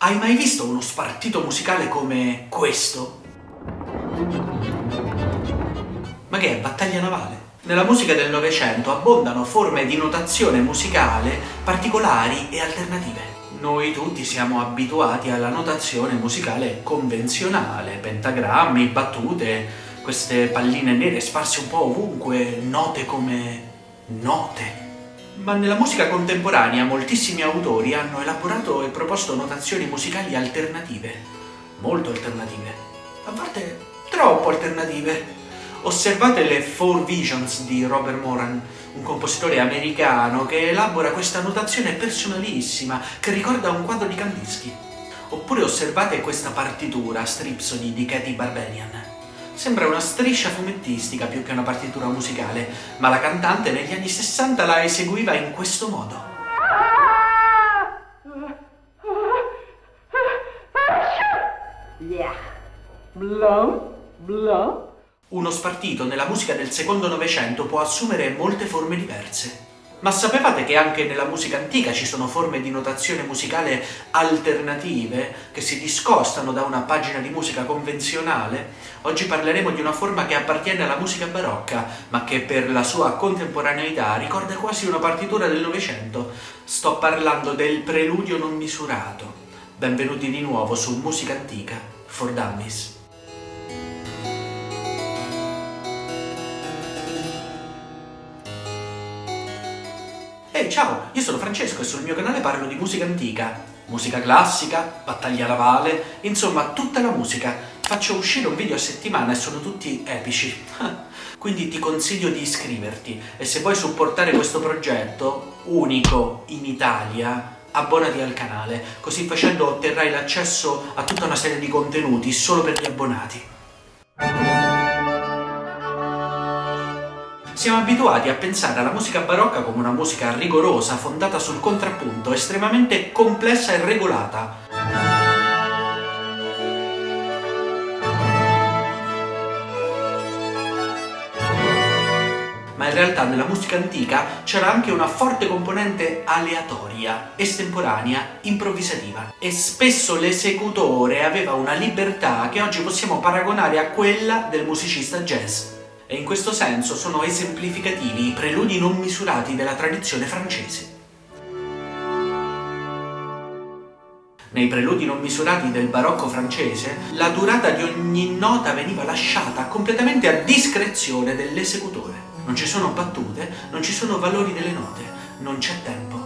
Hai mai visto uno spartito musicale come questo? Ma che è, battaglia navale? Nella musica del Novecento abbondano forme di notazione musicale particolari e alternative. Noi tutti siamo abituati alla notazione musicale convenzionale, pentagrammi, battute, queste palline nere sparse un po' ovunque, note come note. Ma nella musica contemporanea moltissimi autori hanno elaborato e proposto notazioni musicali alternative, molto alternative, a volte troppo alternative. Osservate le Four Visions di Robert Moran, un compositore americano che elabora questa notazione personalissima che ricorda un quadro di Kandinsky. Oppure osservate questa partitura, Stripsody di Katy Barberian. Sembra una striscia fumettistica più che una partitura musicale, ma la cantante negli anni 60 la eseguiva in questo modo. Yeah. Blow, blow. Uno spartito nella musica del secondo Novecento può assumere molte forme diverse. Ma sapevate che anche nella musica antica ci sono forme di notazione musicale alternative che si discostano da una pagina di musica convenzionale? Oggi parleremo di una forma che appartiene alla musica barocca, ma che per la sua contemporaneità ricorda quasi una partitura del Novecento. Sto parlando del preludio non misurato. Benvenuti di nuovo su Musica Antica for Dummies. Ehi, ciao, io sono Francesco e sul mio canale parlo di musica antica, musica classica, battaglia navale, insomma tutta la musica. Faccio uscire un video a settimana e sono tutti epici. Quindi ti consiglio di iscriverti e se vuoi supportare questo progetto, unico in Italia, abbonati al canale, così facendo otterrai l'accesso a tutta una serie di contenuti solo per gli abbonati. Siamo abituati a pensare alla musica barocca come una musica rigorosa, fondata sul contrappunto, estremamente complessa e regolata. Ma in realtà nella musica antica c'era anche una forte componente aleatoria, estemporanea, improvvisativa. E spesso l'esecutore aveva una libertà che oggi possiamo paragonare a quella del musicista jazz. E in questo senso sono esemplificativi i preludi non misurati della tradizione francese. Nei preludi non misurati del barocco francese, la durata di ogni nota veniva lasciata completamente a discrezione dell'esecutore. Non ci sono battute, non ci sono valori delle note, non c'è tempo.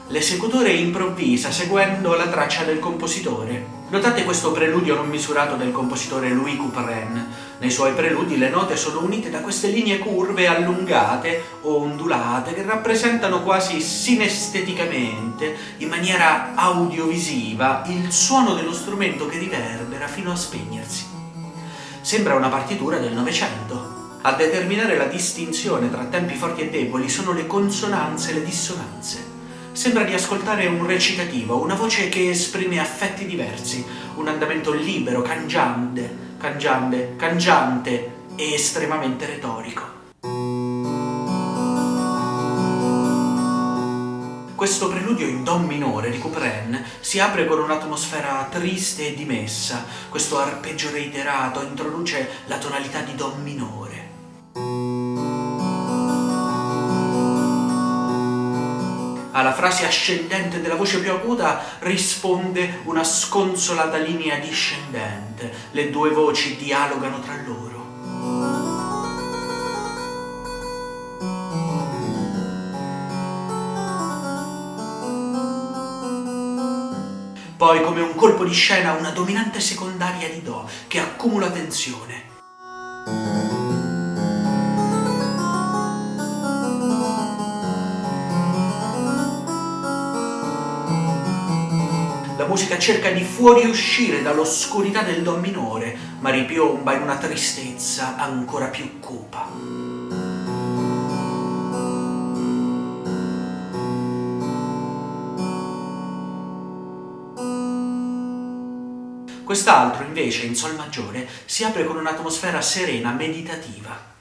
L'esecutore improvvisa seguendo la traccia del compositore. Notate questo preludio non misurato del compositore Louis Couperin. Nei suoi preludi le note sono unite da queste linee curve allungate o ondulate che rappresentano quasi sinesteticamente, in maniera audiovisiva, il suono dello strumento che riverbera fino a spegnersi. Sembra una partitura del Novecento. A determinare la distinzione tra tempi forti e deboli sono le consonanze e le dissonanze. Sembra di ascoltare un recitativo, una voce che esprime affetti diversi, un andamento libero, cangiante e estremamente retorico. Questo preludio in do minore di Couperin si apre con un'atmosfera triste e dimessa. Questo arpeggio reiterato introduce la tonalità di do minore. Alla frase ascendente della voce più acuta risponde una sconsolata linea discendente. Le due voci dialogano tra loro. Poi, come un colpo di scena, una dominante secondaria di do che accumula tensione. La musica cerca di fuoriuscire dall'oscurità del do minore, ma ripiomba in una tristezza ancora più cupa. Quest'altro, invece, in sol maggiore, si apre con un'atmosfera serena, meditativa.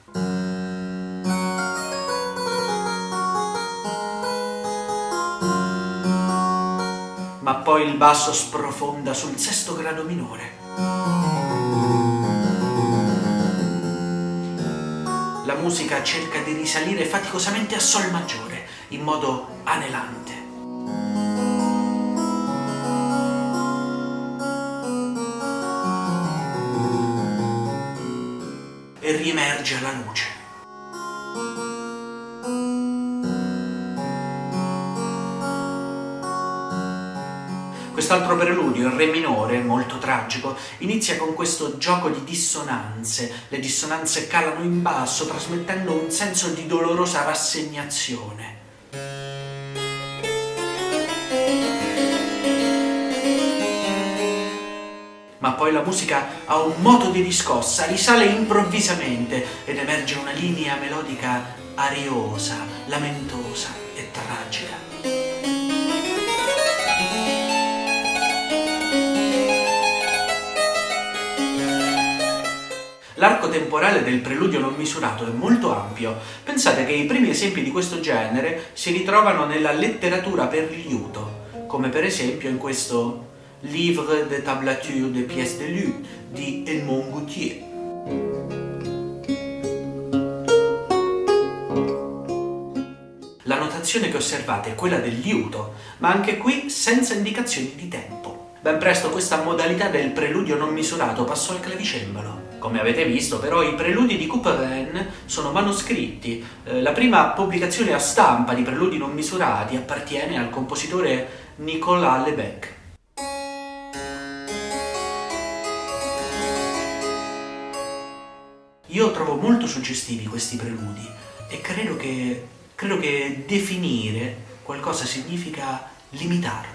Ma poi il basso sprofonda sul sesto grado minore. La musica cerca di risalire faticosamente a sol maggiore, in modo anelante. E riemerge alla luce. Quest'altro preludio, il re minore, molto tragico, inizia con questo gioco di dissonanze. Le dissonanze calano in basso, trasmettendo un senso di dolorosa rassegnazione. Ma poi la musica ha un moto di riscossa, risale improvvisamente ed emerge una linea melodica ariosa, lamentosa e tragica. L'arco temporale del preludio non misurato è molto ampio. Pensate che i primi esempi di questo genere si ritrovano nella letteratura per liuto, come per esempio in questo Livre de tablature de pièces de luth di Edmond Gautier. La notazione che osservate è quella del liuto, ma anche qui senza indicazioni di tempo. Ben presto questa modalità del preludio non misurato passò al clavicembalo. Come avete visto, però, i preludi di Couperin sono manoscritti. La prima pubblicazione a stampa di preludi non misurati appartiene al compositore Nicolas Lebec. Io trovo molto suggestivi questi preludi e credo che definire qualcosa significa limitarlo.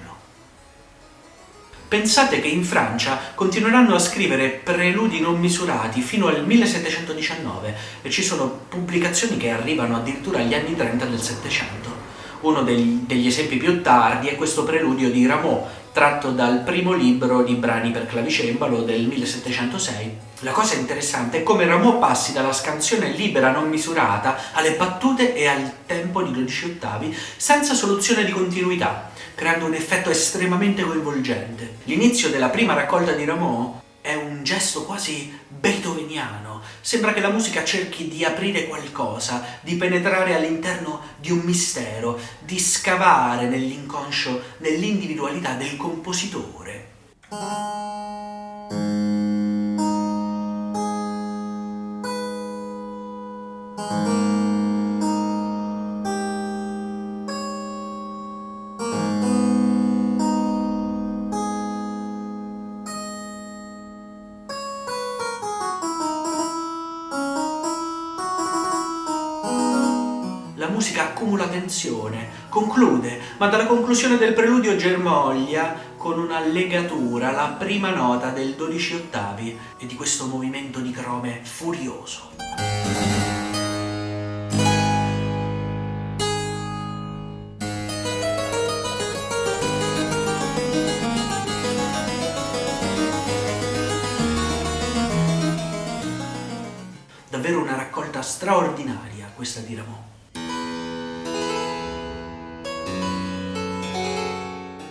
Pensate che in Francia continueranno a scrivere preludi non misurati fino al 1719 e ci sono pubblicazioni che arrivano addirittura agli anni 30 del Settecento. Uno degli esempi più tardi è questo preludio di Rameau, tratto dal primo libro di brani per clavicembalo del 1706. La cosa interessante è come Rameau passi dalla scansione libera non misurata alle battute e al tempo di 12 ottavi senza soluzione di continuità, creando un effetto estremamente coinvolgente. L'inizio della prima raccolta di Rameau è un gesto quasi beethoveniano. Sembra che la musica cerchi di aprire qualcosa, di penetrare all'interno di un mistero, di scavare nell'inconscio, nell'individualità del compositore. La musica accumula tensione, conclude, ma dalla conclusione del preludio germoglia con una legatura, la prima nota del 12 ottavi e di questo movimento di crome furioso. Davvero una raccolta straordinaria questa di Rameau.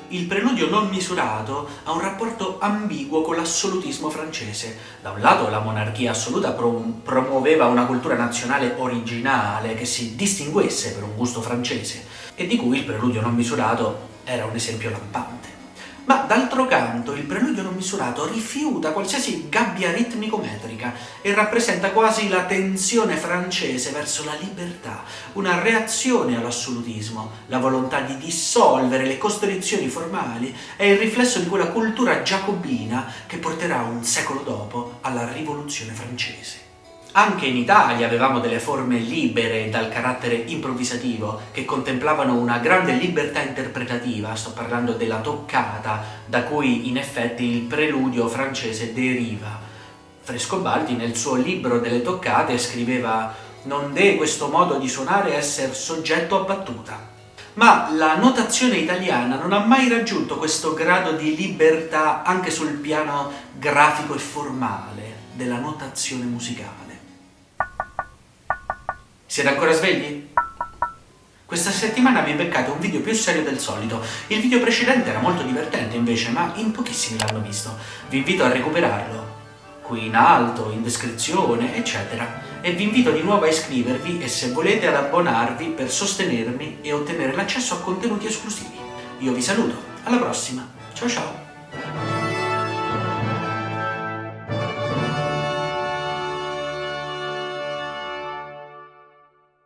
Il preludio non misurato ha un rapporto ambiguo con l'assolutismo francese. Da un lato la monarchia assoluta promuoveva una cultura nazionale originale che si distinguesse per un gusto francese e di cui il preludio non misurato era un esempio lampante. Ma d'altro canto il preludio non misurato rifiuta qualsiasi gabbia ritmico-metrica e rappresenta quasi la tensione francese verso la libertà, una reazione all'assolutismo. La volontà di dissolvere le costrizioni formali è il riflesso di quella cultura giacobina che porterà un secolo dopo alla rivoluzione francese. Anche in Italia avevamo delle forme libere dal carattere improvvisativo che contemplavano una grande libertà interpretativa. Sto parlando della toccata, da cui in effetti il preludio francese deriva. Frescobaldi nel suo libro delle toccate scriveva: «Non dee questo modo di suonare esser soggetto a battuta». Ma la notazione italiana non ha mai raggiunto questo grado di libertà anche sul piano grafico e formale della notazione musicale. Siete ancora svegli? Questa settimana vi beccate un video più serio del solito. Il video precedente era molto divertente invece, ma in pochissimi l'hanno visto. Vi invito a recuperarlo qui in alto, in descrizione, eccetera. E vi invito di nuovo a iscrivervi e, se volete, ad abbonarvi per sostenermi e ottenere l'accesso a contenuti esclusivi. Io vi saluto, alla prossima, ciao ciao!